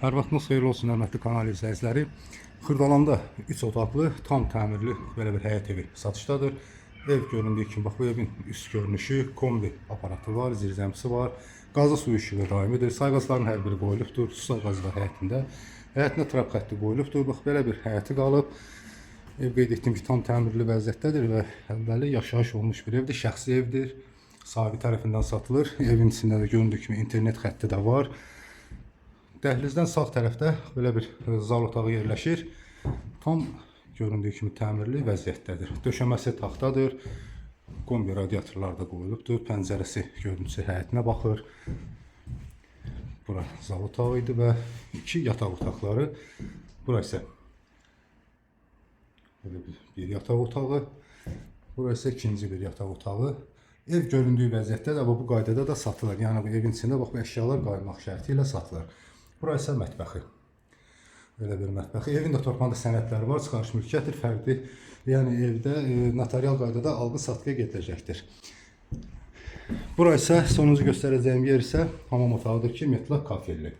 Hər vaxtınız xeyirli olsun, hörmətli kanal izləyiciləri. Xırdalanda 3 otaqlı, tam təmirli belə bir həyət evi satışdadır. Ev göründüyü kimi, bax bu evin üst görünüşü, kombi aparatı var, zirzəmisi var, qazı suyu işığı daimidir. Sayğacların hər biri qoyulubdur, su sayğacı da həyətində. Həyətinə trap xətti qoyulubdur. Bax belə bir həyəti qalıb. Ev qeyd etdiyim ki, tam təmirli vəziyyətdədir və əvvəli yaşayış olmuş bir evdir, şəxsi evdir. Sahibi tərəfindən satılır. Evin içində də göründüyü kimi internet xətti də var. Dəhlizdən sağ tərəfdə belə bir zal otağı yerləşir. Tam göründüyü kimi təmirli vəziyyətdədir. Döşəməsi taxtadır. Kombi radiatorlar da qoyulubdur. Pəncərəsi görüntüsü həyətinə baxır. Bura zal otağı idi və 2 yataq otaqları. Bura isə bir yataq otağı. Bura isə ikinci bir yataq otağı. Ev göründüyü vəziyyətdə də bu qaydada da satılır. Yəni bu evin içində bax bu əşyalar qaymaq şərti ilə satılır. Bura isə mətbəxi. Belə bir mətbəxi. Evin də torpağında sənədləri var, çıxarış mülkiyyətdir, fərqli. Yəni evdə notarial qaydada alqı-satqıya gediləcəkdir. Bura isə sonuncu göstərəcəyim yer isə hamam otağıdır ki, mütləq kafelli.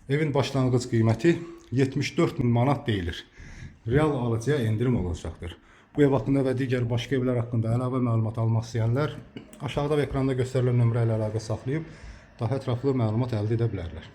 Evin başlanğıc qiyməti 74.000 manat deyilir. Real alıcıya endirim olacaqdır. Bu ev haqqında və digər başqa evlər haqqında əlavə məlumat almaq istəyənlər aşağıda və ekranda göstərilən nömrə ilə əlaqə saxlayıb daha ətraflı məlumat əldə edə bilərlər.